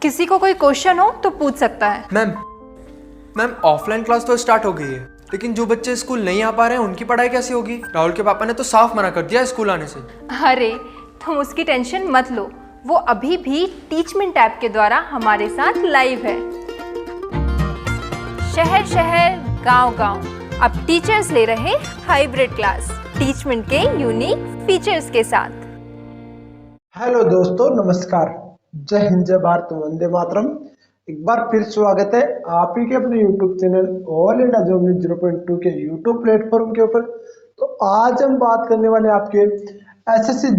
किसी को कोई क्वेश्चन हो तो पूछ सकता है। मैम ऑफलाइन क्लास तो स्टार्ट हो गई है, लेकिन जो बच्चे स्कूल नहीं आ पा रहे हैं उनकी पढ़ाई कैसे होगी? राहुल के पापा ने तो साफ मना कर दिया स्कूल आने से। अरे तुम उसकी टेंशन मत लो, वो अभी भी टीचमेंट ऐप के द्वारा हमारे साथ लाइव है। शहर शहर गांव गांव अब टीचर्स ले रहे हाइब्रिड क्लास टीचमेंट के यूनिक फीचर्स के साथ। हेलो दोस्तों, नमस्कार, जय हिंद, जय भारत, वंदे मातरम। एक बार फिर स्वागत है आप ही के अपने YouTube channel all India job news 0.2 के YouTube प्लेटफॉर्म के ऊपर। तो आज हम बात करने वाले आपके SSC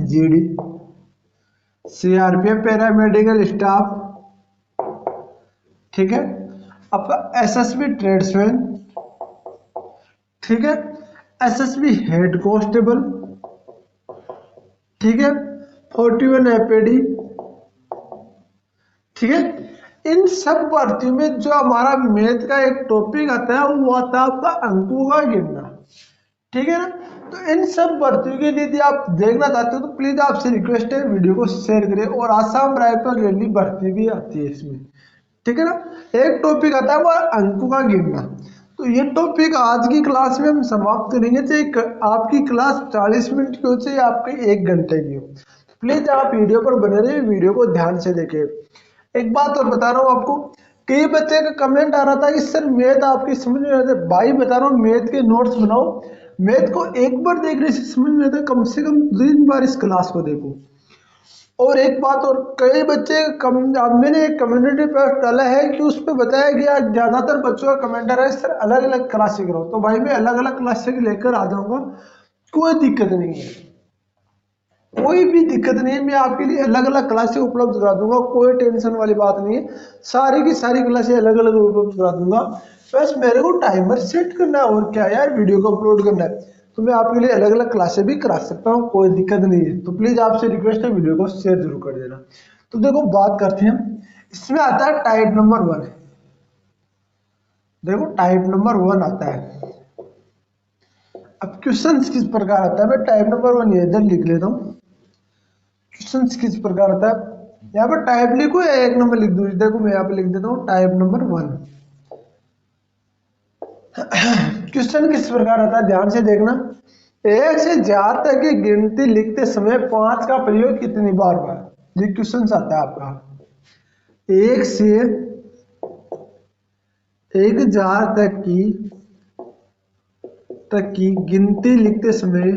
GD, CRPF paramedical staff, ठीक है, आपका एसएसबी ट्रेड्समैन, ठीक है, एसएसबी हेड कांस्टेबल, ठीक है, 41 एपीडी, ठीक है। इन सब भर्तियों में जो हमारा मैथ का एक टॉपिक आता है वो आता है आपका अंकों का गिनना, ठीक है ना। तो इन सब भर्तियों के लिए यदि आप देखना चाहते हो तो प्लीज आपसे रिक्वेस्ट है वीडियो को शेयर करें। और आसाम राइफल रैली भर्ती भी आती है इसमें, ठीक है ना। एक टॉपिक आता है वो अंकों का गिनना। तो ये टॉपिक आज की क्लास में हम समाप्त करेंगे, चाहे आपकी क्लास 40 मिनट की हो चाहे आपकी 1 घंटे की हो। प्लीज आप वीडियो पर बने रहिए, वीडियो को ध्यान से देखिए। एक बात और बता रहा हूँ आपको, कई बच्चे का कमेंट आ रहा था कि सर मैथ आपकी समझ में आता है। भाई बता रहा हूँ, मैथ के नोट्स बनाओ, मैथ को एक बार देखने से समझ में आता है, कम से कम 3 बार इस क्लास को देखो। और एक बात और, कई बच्चे मैंने एक कम्युनिटी पोस्ट डाला है कि उस पर बताया गया, ज्यादातर बच्चों का कमेंट है सर अलग अलग क्लासे करो। तो भाई मैं अलग अलग क्लासे लेकर आ जाऊंगा, कोई दिक्कत नहीं है, कोई भी दिक्कत नहीं है। मैं आपके लिए अलग अलग क्लासे उपलब्ध करा दूंगा, कोई टेंशन वाली बात नहीं है। सारी की सारी क्लासे अलग अलग उपलब्ध करा दूंगा, बस मेरे को टाइमर सेट करना है और क्या यार, वीडियो को अपलोड करना है। तो मैं आपके लिए अलग अलग क्लासे भी करा सकता हूँ, कोई दिक्कत नहीं है। तो प्लीज आपसे रिक्वेस्ट है वीडियो को शेयर जरूर कर देना। तो देखो बात करते हैं, इसमें आता है टाइप नंबर 1। देखो टाइप नंबर 1 आता है। अब क्वेश्चन किस प्रकार आता है, मैं टाइप नंबर 1 इधर लिख लेता हूँ। क्वेश्चन किस प्रकार आता है, यहाँ पर टाइप लिखो या 1 नंबर लिख दूँ? देखो मैं यहाँ पे लिख देता हूँ टाइप नंबर 1। क्वेश्चन किस प्रकार आता है, ध्यान से देखना। 1 से ज्यादा तक की गिनती लिखते समय 5 का प्रयोग कितनी बार हुआ? ये क्वेश्चन आता है आपका। 1 से 1000 तक की गिनती लिखते समय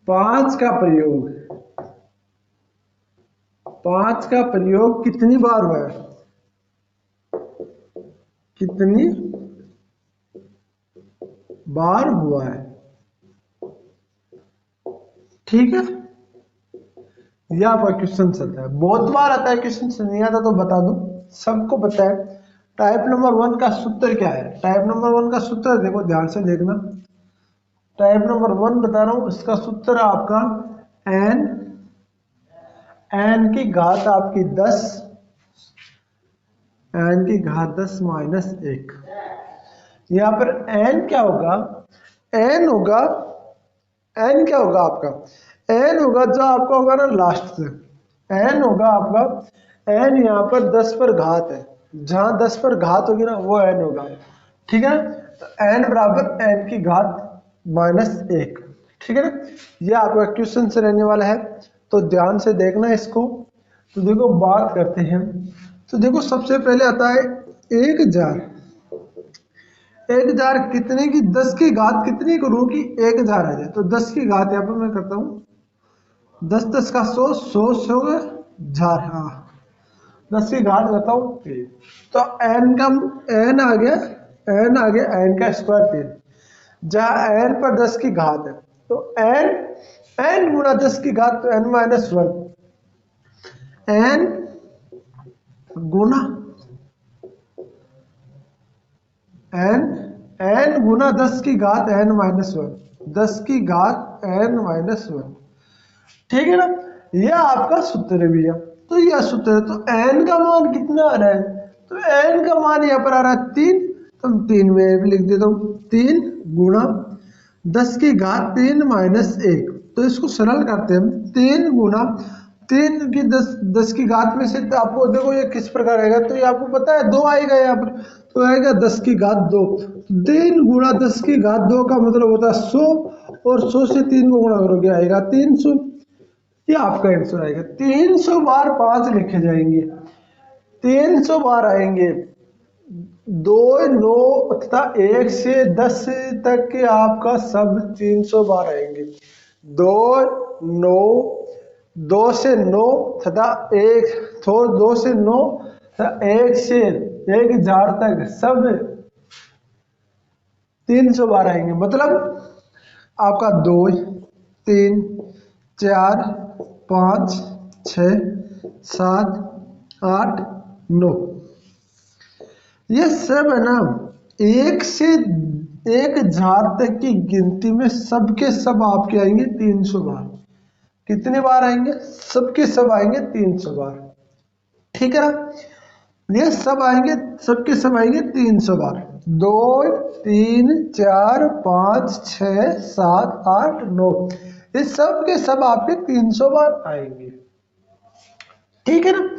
5 का प्रयोग कितनी बार हुआ है? कितनी बार हुआ है, ठीक है। यह आपका क्वेश्चन चलता है, बहुत बार आता है क्वेश्चन, नहीं आता तो बता दूं, सबको पता है। टाइप नंबर 1 का सूत्र क्या है? टाइप नंबर 1 का सूत्र देखो, ध्यान से देखना। टाइप नंबर 1 बता रहा हूं, इसका सूत्र आपका n की घात आपकी 10, n की घात 10 माइनस 1। यहाँ पर n क्या होगा? n क्या होगा आपका? n होगा जो आपका होगा ना लास्ट से, n होगा आपका, n यहाँ पर 10 पर घात है, जहां 10 पर घात होगी ना वो n होगा, ठीक है। तो n बराबर n की घात माइनस 1, ठीक है ना। ये आपका क्वेश्चन से रहने वाला है, तो ध्यान से देखना इसको। तो देखो बात करते हैं, तो देखो सबसे पहले आता है 1000। 1000 कितने की, 10 की घात कितनी करूँ कि 1000 आ जाए? तो 10 की घात यहाँ पर मैं करता हूँ 10 10 का 100, 100 होगा हजार, हाँ 10 की घात करता हूँ 3। तो n आ गया n का स्क्वायर 3, जहाँ n पर 10 की घात है, तो n गुना 10 की घात, तो n माइनस 1, n गुना 10 की घात n माइनस 1, 10 की घात n माइनस 1, ठीक है ना। यह आपका सूत्र भी है। तो यह सूत्र है, तो n का मान कितना आ रहा है? तो n का मान यहाँ पर आ रहा है 3, तो हम 3 में भी लिख देता हूँ, 3 गुणा 10 की घात 3 माइनस 1। तो इसको सरल करते हैं हम, 3 गुणा 3 की 10 की घात में से, तो आपको देखो ये किस प्रकार आएगा, तो ये आपको पता है 2 आएगा यहाँ पर, तो आएगा 10 की घात 2। 3 गुणा 10 की घात 2 का मतलब होता है 100, और 100 से 3 को गुणा करोगे आएगा 300। ये आपका आंसर आएगा। 300 बार 5 लिखे जाएंगे, 300 बार आएंगे, 2 9 तथा 1 से 10 तक के आपका सब 300 बार आएंगे। 2 9, 2 से 9 तथा 1, तो 2 से 9 तथा 1 से 1000 तक सब 300 बार आएंगे। मतलब आपका 2 3 4 5 6 7 8 9, ये सब है ना 1 से 1000 तक की गिनती में सबके सब आपके आएंगे 300 बार। कितने बार आएंगे? सबके सब आएंगे 300 बार, ठीक है ना। ये सब आएंगे, सबके सब आएंगे 300 बार। 2 3 4 5 6 7 8 9, ये सब के सब आपके 300 बार आएंगे, ठीक है ना।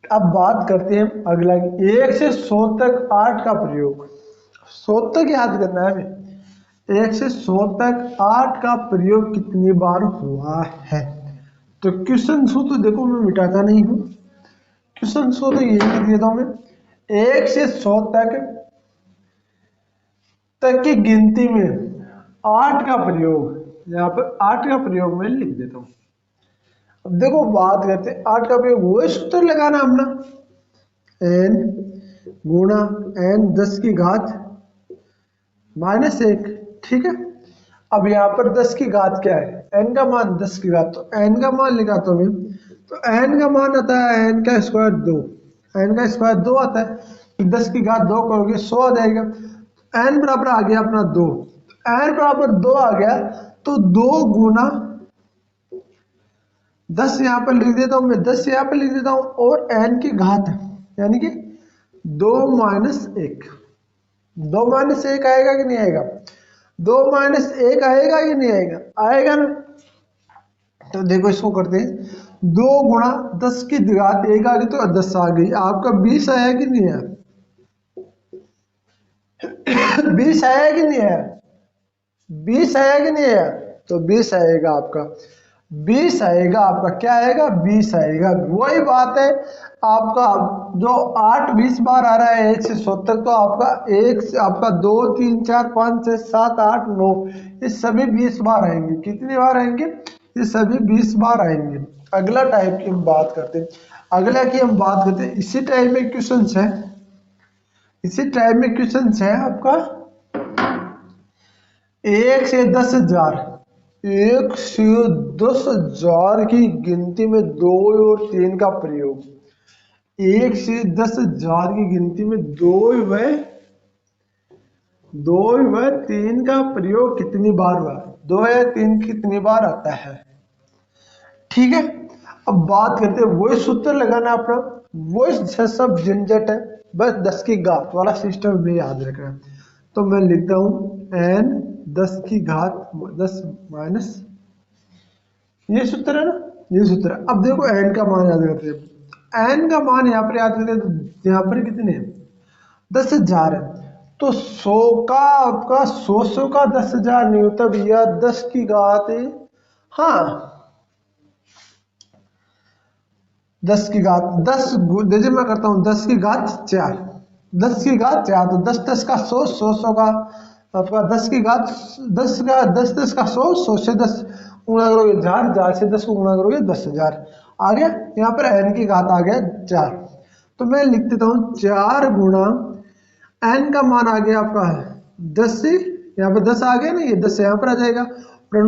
अब बात करते हैं अगला, 1 से 100 तक 8 का प्रयोग। 100 तक याद करना है हमें, 1 से 100 तक 8 का प्रयोग कितनी बार हुआ है। तो क्वेश्चन सो तो देखो मैं मिटाता नहीं हूँ, क्वेश्चन सो तो यही लिख देता हूँ मैं, 1 से 100 तक की गिनती में 8 का प्रयोग, यहाँ पर 8 का प्रयोग मैं लिख देता हूँ। अब देखो बात करते हैं 8 का प्रयोग, वही सूत्र लगाना हमने, n गुणा n 10 की घात -1, ठीक है। अब यहाँ पर 10 की घात क्या है, n का मान 10 की घात, तो n का मान लिखाता हूँ मैं, तो n का मान आता है n का स्क्वायर 2, n का स्क्वायर 2 आता है, 10 की घात 2 करोगे 100 आ जाएगा, n बराबर आ गया अपना 2, n बराबर 2 आ गया, तो 2 गुना 10 यहाँ पर लिख देता हूँ मैं, 10 यहाँ पर लिख देता हूँ, और n की घात यानी कि 2 - 1, 2 - 1 आएगा कि नहीं आएगा, 2 - 1 आएगा कि नहीं आएगा, आएगा ना। तो देखो इसको करते हैं, 2 गुणा 10 की घात 1 आ गई, तो 10 आ गई, आपका 20 आया कि नहीं आया, 20 आया कि नहीं आया, 20 आया कि नहीं आया, तो 20 आएगा आपका, 20 आएगा आपका, क्या आएगा 20 आएगा। वही बात है आपका, जो 8 20 बार आ रहा है 1 से 100 तक, तो आपका 1 से आपका 2 3 4 5 6 7 8 9, ये सभी 20 बार आएंगे। कितनी बार आएंगे, ये सभी 20 बार आएंगे। अगला टाइप की हम बात करते हैं, अगला की हम बात करते हैं, इसी टाइप में क्वेश्चन है, इसी टाइप में क्वेश्चन है आपका 1 से 10,000, 1 से 10,000 की गिनती में 2 और 3 का प्रयोग, 1 से 10,000 की गिनती में 2 व 3 का प्रयोग कितनी बार हुआ, 2 या 3 कितनी बार आता है, ठीक है। अब बात करते हैं, वही सूत्र लगाना अपना, वही सब झंझट है, बस 10 की घात वाला सिस्टम में याद रखना है। तो मैं लिखता हूँ n 10 की घात 10 माइनस, ये सूत्र है ना, ये सूत्र है। अब देखो n का मान याद करते हैं, n का मान यहाँ पर याद करते हैं, तो यहाँ पर कितने 10,000 है, तो 100 का आपका 100 का 10,000 नहीं होता भैया, 10 की घात, हाँ 10 की घात 10, देखिए मैं करता हूँ 10 की घात 4, 10 की घात 4, तो 10 10 का 100, 100 का आपका 10 की घात 10 का 10 10 का 100, 100 से 10 गुणा करोगे 1000, 1000 से 10 को गुणा करोगे 10,000 आ गया। यहाँ पर n की घात आ गया 4, तो मैं लिख देता हूँ 4 गुणा n का मान आ गया आपका 10 से, यहाँ पर 10 आ गया ना, ये 10 यहाँ पर आ जाएगा,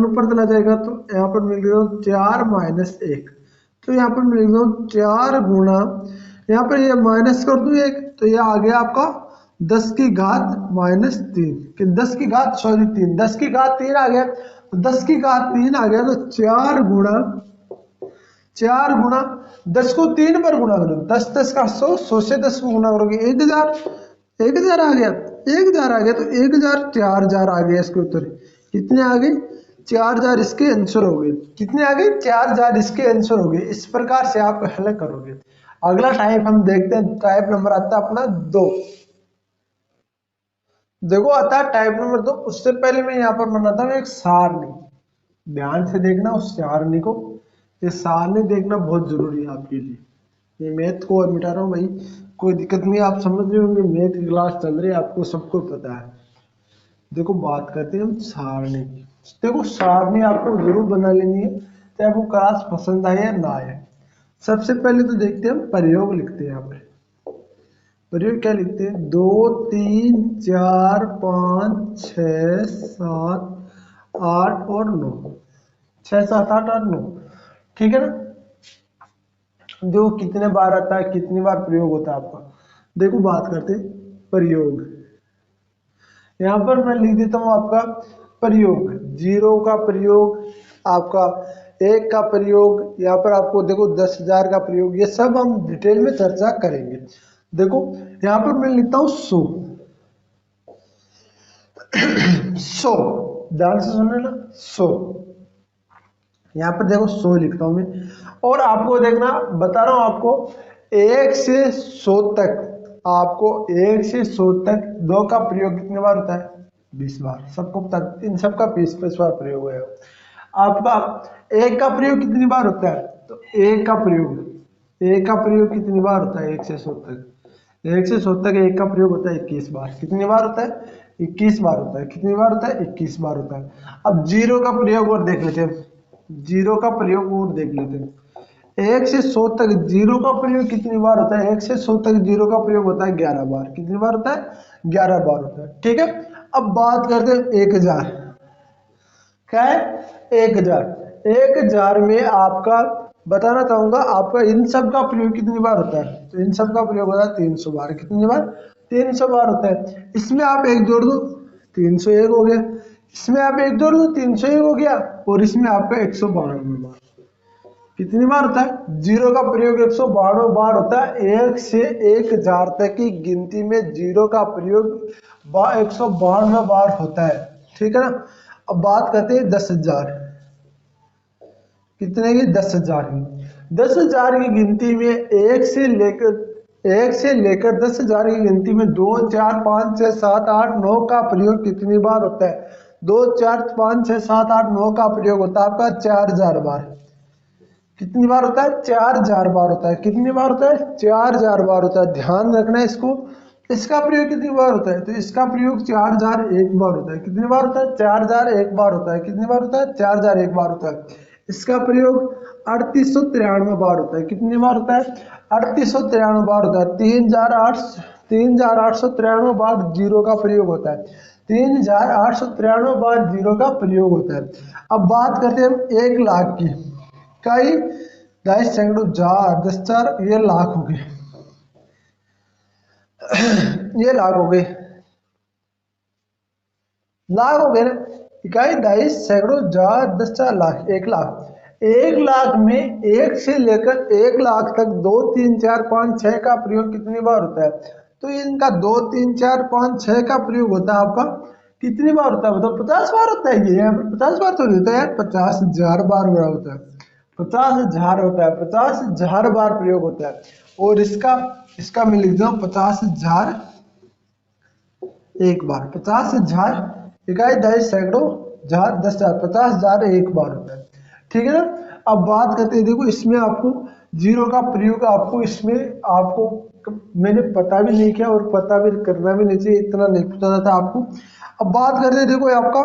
ऊपर चला जाएगा, तो यहाँ पर मैं लिख देता हूँ 4 माइनस 1, तो यहाँ पर मैं लिख दूँ 4 गुणा, यहाँ पर ये माइनस कर दूँ 1, तो ये आ गया आपका 10 की घात -3, कि 10 की घात सॉरी 3, 10 की घात 3 आ गया, तो 10 की घात 3 आ गया, तो 4 गुणा 10 को 3 पर गुणा करो, 10 10 का 100, 100 से 10 को गुणा करोगे 1000, 1000 आ गया, 1000 आ गया तो 1000 4000 आ गया इसके उत्तर। कितने आ गए? 4000 इसके आंसर हो गए। कितने आ गए? 4000 इसके आंसर हो गए। इस प्रकार से आप हल करोगे। अगला टाइप हम देखते हैं, टाइप नंबर आता है अपना 2। देखो आता है टाइप नंबर 2। उससे पहले मैं यहाँ पर बनाता हूँ एक सारणी। ध्यान से देखना उस सारणी को, ये सारणी देखना बहुत जरूरी है आपके लिए। ये मैथ को और मिटा रहा हूँ भाई, कोई दिक्कत नहीं, आप समझ रहे होंगे, मैथ की क्लास चल रही है, आपको सबको पता है। देखो बात करते हैं हम सारणी की। देखो सारणी आपको जरूर बना लेनी है, चाहे आपको क्लास पसंद आए या ना आए। सबसे पहले तो देखते हैं हम प्रयोग लिखते हैं। यहाँ पर प्रयोग क्या लिखते हैं? 2 3 4 5 6 7 8 और 9, 6 7 8 और 9, ठीक है ना। देखो कितने बार आता है, कितनी बार प्रयोग होता है आपका। देखो बात करते हैं प्रयोग। यहाँ पर मैं लिख देता हूँ आपका प्रयोग, 0 का प्रयोग, आपका 1 का प्रयोग, यहाँ पर आपको देखो 10,000 का प्रयोग, ये सब हम डिटेल में चर्चा करेंगे। देखो यहाँ पर मैं लिखता हूँ 100। 100 ध्यान से सुनना ना, 100। यहाँ पर देखो 100 लिखता हूँ मैं, और आपको देखना बता रहा हूँ आपको 1 से 100 तक, आपको 1 से 100 तक 2 का प्रयोग कितने बार होता है? 20 बार। सबको पता, इन सबका 20 बार प्रयोग है। आपका 1 का प्रयोग कितनी बार होता है? तो 1 का प्रयोग कितनी बार होता है? 1 से 100 तक, 1 से 100 तक 1 का प्रयोग होता है 21 बार। कितनी बार होता है? 21 बार होता है। कितनी बार होता है? 21 बार होता है। अब 0 का प्रयोग और देख लेते हैं, 0 का प्रयोग और देख लेते हैं। 1 से 100 तक 0 का प्रयोग कितनी बार होता है? 1 से 100 तक 0 का प्रयोग होता है 11 बार। कितनी बार होता है? 11 बार होता है, ठीक है। अब बात करते हैं 1000। क्या है? 1000। 1000 में आपका बताना चाहूंगा, आपका इन सब का प्रयोग कितनी बार होता है? तो इन सब का प्रयोग होता है 300 बार। कितनी बार? 300 बार होता है। इसमें आप 1 जोड़ दो, 301 हो गया। इसमें आप 1 जोड़ दो, 301 हो गया। और इसमें आपका 192 बार। कितनी बार होता है? 0 का प्रयोग 192 बार होता है। 1 से 1000 तक की गिनती में 0 का प्रयोग 192 बार होता है, ठीक है ना। अब बात करते हैं 10,000। कितने की? 10,000 की। 10,000 की गिनती में 1 से लेकर 10,000 की गिनती में 2 4 5 6 7 8 9 का प्रयोग कितनी बार होता है? 2 4 5 6 7 8 9 का प्रयोग होता है आपका 4000 बार। कितनी बार होता है? 4000 बार होता है। कितनी बार होता है? 4000 बार होता है। ध्यान रखना है इसको। इसका प्रयोग कितनी बार होता है? तो इसका प्रयोग 4001 बार होता है। कितनी बार होता है? 4001 बार होता है। कितनी बार होता है? 4001 बार होता है। इसका प्रयोग 3893 बार होता है। कितनी बार होता है? 3893 बार होता है। 3893 बार 0 का प्रयोग होता है। 3893 बार 0 का प्रयोग होता है। अब बात करते हैं 1 लाख की। कई 22 सैकड़ों 1000 10,000, ये लाख हो गए। ये लाख हो गए, लाख हो गए ना। इकाई 22 सैकड़ों 1000 10,000 लाख, 1 लाख। 1 लाख में 1 से लेकर 1 लाख तक 2 3 4 5 6 का प्रयोग कितनी बार होता है? तो इनका 2 3 4 5 6 का प्रयोग होता है आपका कितनी बार होता है? बताओ। 50 बार होता है। ये यहाँ पर 50 बार तो नहीं होता है यार, 50,000 बार बड़ा होता है। 50,000 होता है, 50,000 बार प्रयोग होता है। और इसका मैं लिख दूँ 50,000 1 बार। 50,000 इकाई 22 सैकड़ों 1000 10,000, 50,000 1 बार होता है, ठीक है ना। अब बात करते हैं, देखो इसमें आपको 0 का प्रयोग आपको मैंने पता भी नहीं किया और पता भी करना भी नहीं चाहिए, इतना नहीं पता था आपको। अब बात करते हैं, देखो आपका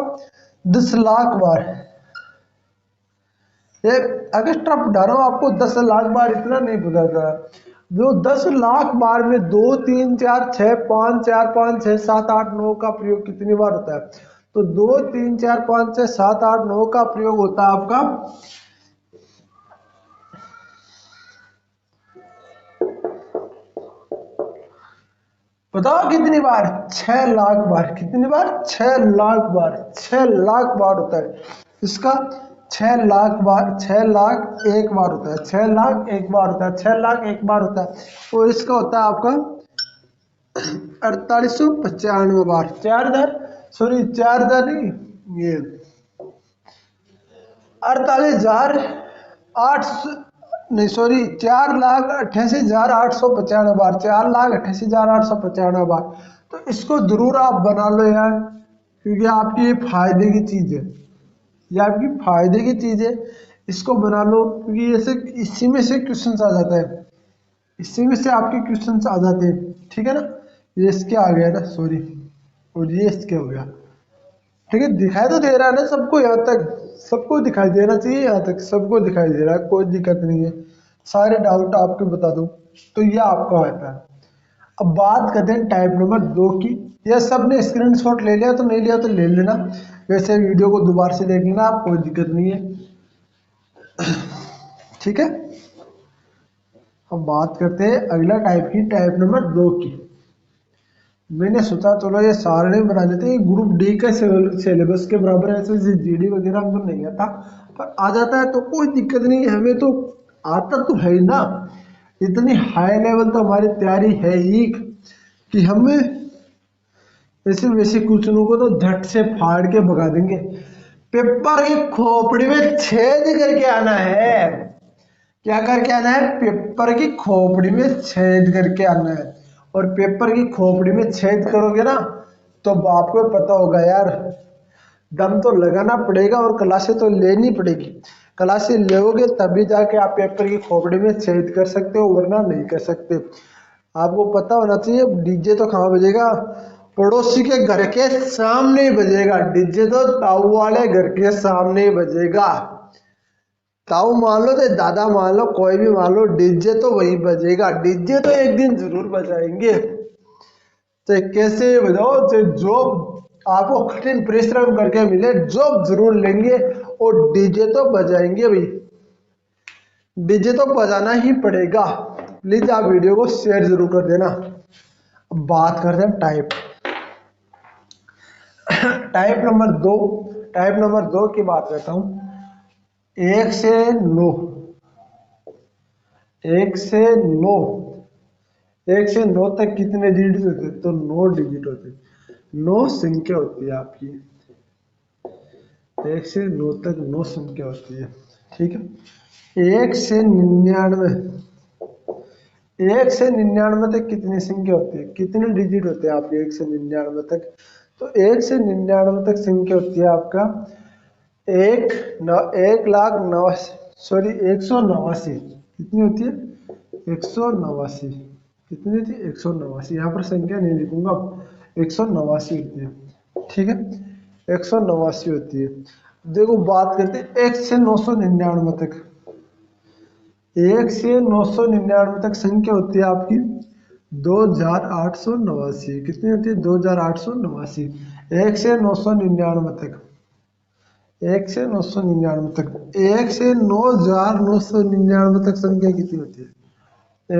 10 लाख बार, ये एक्स्ट्रा पढ़ा रहा हूँ आपको। 10 लाख बार इतना नहीं पता था। जो 10 लाख बार में 2 3 4 6 5 4 5 6 7 8 9 का प्रयोग कितनी बार होता है? तो 2 3 4 5 6 7 8 9 का प्रयोग होता है आपका बताओ कितनी बार? 6 लाख बार। कितनी बार? 6 लाख बार। 6 लाख बार होता है इसका। 6 लाख बार, 6 लाख 1 बार होता है। 6 लाख 1 बार होता है। 6 लाख 1 बार होता है। और इसका होता है आपका 4895 बार, 4,000 नहीं, ये 48,008 नहीं सॉरी 4,88,895 बार, 4,88,895 बार। तो इसको जरूर आप बना लो यार, क्योंकि आपकी ये फायदे की चीज़ है, ये आपकी फायदे की चीज़ है। इसको बना लो क्योंकि ऐसे इसी में से क्वेश्चन आ जाता है, इसी में से आपके क्वेश्चन आ जाते हैं, ठीक है ना। ये इसके आ गया ना, सॉरी, और ये इसके हो गया, ठीक है। दिखाई तो दे रहा है ना सबको, यहाँ तक सबको दिखाई देना चाहिए, यहाँ तक सबको दिखाई दे रहा है, कोई दिक्कत नहीं है। सारे डाउट आपको बता दूं तो ये आपका होता है। अब बात करते हैं टाइप नंबर 2 की। यह सब ने स्क्रीनशॉट ले लिया तो नहीं लिया तो ले लेना, वैसे वीडियो को दोबारा से देख लेना आप, कोई दिक्कत नहीं है, ठीक है। अब बात करते हैं अगला टाइप की, टाइप नंबर 2 की। मैंने सोचा चलो ये सारे बना देते हैं, ग्रुप डी का सिलेबस के बराबर है, ऐसे जीडी वगैरह में तो नहीं आता, पर आ जाता है तो कोई दिक्कत नहीं है, हमें तो आता तो है ही ना। इतनी हाई लेवल तो हमारी तैयारी है ही कि हमें ऐसे वैसे क्वेश्चनों को तो झट से फाड़ के भगा देंगे। पेपर की खोपड़ी में छेद करके आना है, क्या करके आना है, पेपर की खोपड़ी में छेद करके आना है। और पेपर की खोपड़ी में छेद करोगे ना तो आपको पता होगा यार, दम तो लगाना पड़ेगा और क्लासें तो लेनी पड़ेगी। क्लासें लोगे तभी जाके आप पेपर की खोपड़ी में छेद कर सकते हो, वरना नहीं कर सकते। आपको पता होना चाहिए डीजे तो कहाँ बजेगा, पड़ोसी के घर के सामने ही बजेगा। डीजे तो ताऊ वाले घर के सामने ही बजेगा। ताऊ मान लो तो दादा मान लो, कोई भी मान लो, डीजे तो वही बजेगा। डीजे तो एक दिन जरूर बजाएंगे, तो कैसे बजाओ, तो जॉब आपको कठिन परिश्रम करके मिले, जॉब जरूर लेंगे और डीजे तो बजाएंगे भाई, डीजे तो बजाना ही पड़ेगा। प्लीज आप वीडियो को शेयर जरूर कर देना। अब बात करते हैं type type number 2। Type number 2 की बात करता हूँ। 1 से 9, 1 से 9, 1 से 9 तक कितने डिजिट होते, तो 9 डिजिट होते, 9 संख्या होती है आपकी। 1 से 9 तक 9 संख्या होती है, ठीक है। 1 से 99, 1 से 99 तक कितनी संख्या होती है, कितने डिजिट होते हैं आपके 1 से 99 तक, तो 1 से 99 तक संख्या होती है आपका 1,89,, कितनी होती है, 189, कितनी थी, 189, यहाँ पर संख्या नहीं लिखूंगा, 189 होती है, ठीक है, 189 होती है। देखो बात करते हैं 1 से 999 तक। 1 से 999 तक संख्या होती है आपकी 2,889, कितनी होती है, 2,889। 1 से 999 तक, 1 से 999 तक, 1 से 9,999 तक संख्या कितनी होती है,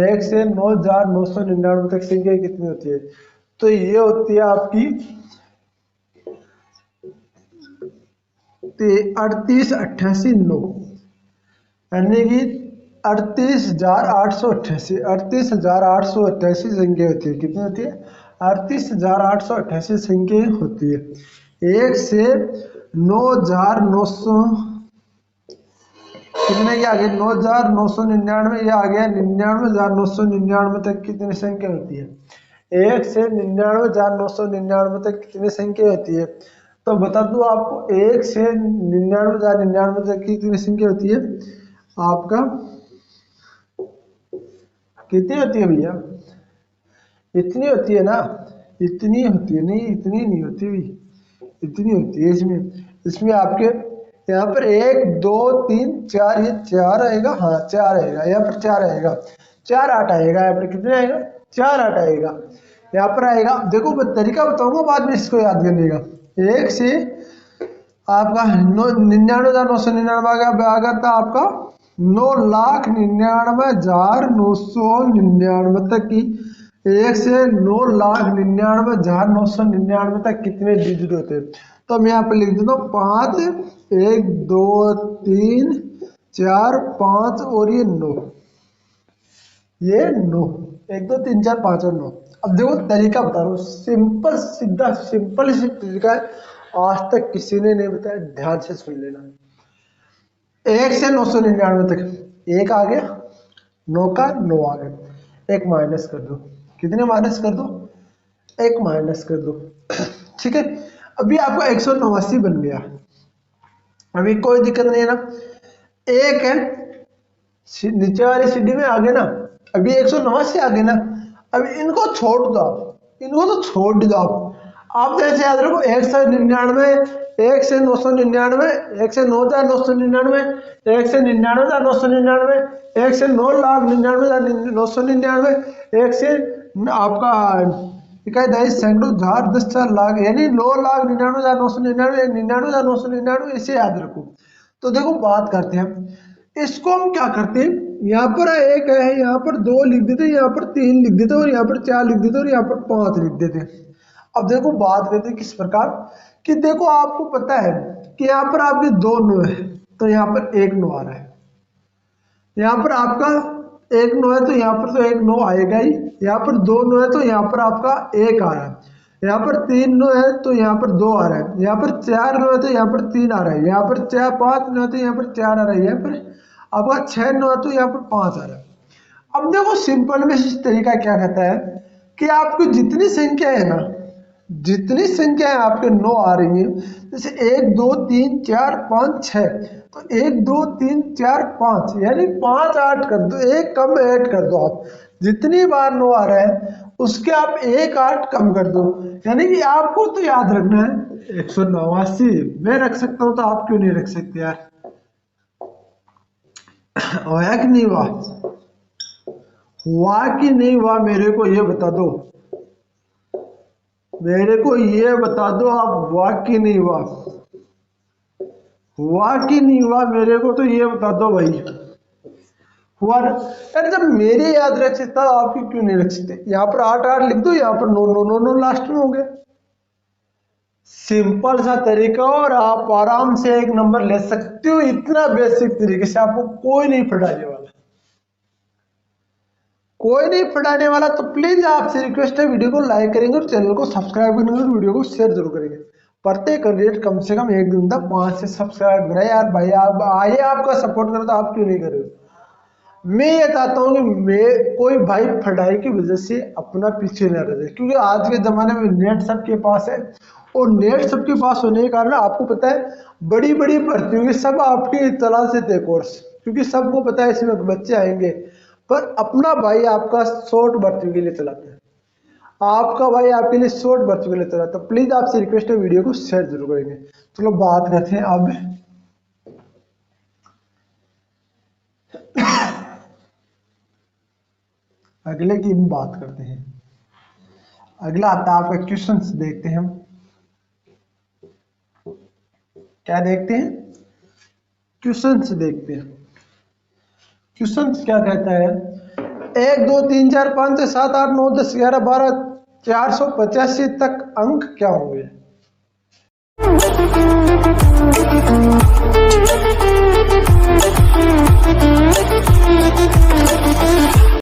1 से 9,999 तक संख्या कितनी होती है, तो ये होती है आपकी 38,88,9, यानी कि 38,888, 38,888 संख्या होती है, कितनी होती है, 38,888 संख्या होती है। 1 से 9,900 कितने के आगे, 9,999, ये आ गया 99,999 तक कितनी संख्या होती है, 1 से 99,999 तक कितनी संख्या होती है, तो बता दूं आपको 1 से 99,099 तक कितनी संख्या होती है आपका, कितनी होती है भैया, इतनी होती है ना, इतनी होती है, नहीं इतनी नहीं होती भी, इतनी होती है। इसमें आपके यहाँ पर 1 2 3 4, ये 4 आएगा, हाँ 4 आएगा, यहाँ पर 4 आएगा, 4 8 आएगा, यहाँ पर कितने आएगा, 4 8 आएगा, यहाँ पर आएगा। देखो तरीका बताऊंगा बाद में इसको याद करने का। 1 से आपका 99,999 आएगा था आपका 9,99,999 तक की। 1 से 9,99,999 तक कितने डिजिट होते हैं, तो मैं यहाँ पे लिख देता हूँ 5, 1 2 3 4 5 और ये 9, ये 9, 1 2 3 4 5 और 9। अब देखो तरीका बता रहा हूँ, सिंपल सीधा सिंपल सी तरीका है, आज तक किसी ने नहीं बताया, ध्यान से सुन लेना। 1 से 999 तक 1 आ गया, 9 का 9 आ गया, 1 माइनस कर दो, कितने माइनस कर दो, 1 माइनस कर दो, ठीक है। अभी आपको 189 बन गया, अभी कोई दिक्कत नहीं है ना, 1 है नीचे वाली सीढ़ी में आ गए ना, अभी 189 आ गए ना, अभी इनको छोड़ दो आप, इनको तो छोड़ दो आप जैसे याद रखो 1 से 99, 1 से 999, 1 से 9,999, 1 से 99,999, 1 से 9,99,999, 1 से आपका इकाई दहाई सैकड़ों हजार 10,000 लाख, यानी 9,99,999, 99,999, इसे याद रखो। तो देखो बात करते हैं, इसको हम क्या करते हैं, यहाँ पर 1 है, यहाँ पर 2 लिख देते, यहाँ पर 3 लिख देते, और यहाँ पर 4 लिख देते, और यहाँ पर 5 लिख देते। अब देखो बात करते हैं किस प्रकार कि देखो आपको पता है कि यहाँ पर आपके 2 9 है, तो यहाँ पर 1 9 आ रहा है, यहाँ पर आपका 1 9 है, तो यहाँ पर तो 1 9 आएगा ही, यहाँ पर 2 9 है, तो यहाँ पर आपका 1 आ रहा है, यहाँ पर 3 9 है, तो यहाँ पर 2 आ रहा है, यहाँ पर 4 9 है, तो यहाँ पर 3 आ रहा है, यहाँ पर 5 9 है, तो यहाँ पर 4 आ रहा है, यहाँ पर आपका 6 9 है, तो यहाँ पर 5 आ रहा है। अब देखो सिंपल में इस तरीका क्या कहता है कि आपकी जितनी संख्या है ना, जितनी संख्या है आपके 9 आ रही है, जैसे 1 2 3 4 5 6, तो 1 2 3 4 5, यानी 5 8 कर दो, 1 कम ऐड कर दो आप, जितनी बार 9 आ रहा है उसके आप 1 8 कम कर दो, यानी कि आपको तो याद रखना है 189। मैं रख सकता हूं तो आप क्यों नहीं रख सकते यार, हुआ कि नहीं हुआ, हुआ कि नहीं हुआ, मेरे को ये बता दो, मेरे को ये बता दो आप, हुआ कि नहीं हुआ, हुआ कि नहीं हुआ, मेरे को तो ये बता दो भाई, हुआ ना यार। जब मेरे याद रख सकता आपकी क्यों नहीं रख सकते, यहाँ पर 8 8 लिख दो, यहाँ पर 9 9 9 9 लास्ट में हो गया, सिंपल सा तरीका, और आप आराम से 1 नंबर ले सकते हो, इतना बेसिक तरीके से आपको कोई नहीं पढ़ाने वाला, कोई नहीं पढ़ाने वाला। तो प्लीज आपसे रिक्वेस्ट है, वीडियो को लाइक करेंगे और चैनल को सब्सक्राइब करेंगे और वीडियो को शेयर जरूर करेंगे। प्रत्येक कैंडिडेट कम से कम 1 दिन तक 5 से सब्सक्राइब करें यार भाई, आप आइए, आपका सपोर्ट करो, तो आप क्यों नहीं कर रहे हो। मैं ये चाहता हूँ कि मैं कोई भाई पढ़ाई की वजह से अपना पीछे न रह जाए, क्योंकि आज के जमाने में नेट सबके पास है, और नेट सबके पास होने के कारण आपको पता है बड़ी बड़ी भर्ती होंगी, सब आपके चला से थे कोर्स, क्योंकि सबको पता है इसमें बच्चे आएंगे, पर अपना भाई आपका शॉर्ट भर्ती के लिए चलाता है, आपका भाई आपके लिए शॉर्ट भर्ती के लिए चलाता है। तो प्लीज आपसे रिक्वेस्ट है, वीडियो को शेयर जरूर करेंगे। चलो बात करते हैं अब अगले की बात करते हैं। अगला आता है आपका क्वेश्चन, देखते हैं हम क्या देखते हैं, क्वेश्चन देखते हैं। क्वेश्चन क्या कहता है, 1 2 3 4 5 6 7 8 9 10 11 12 485 तक अंक क्या होंगे।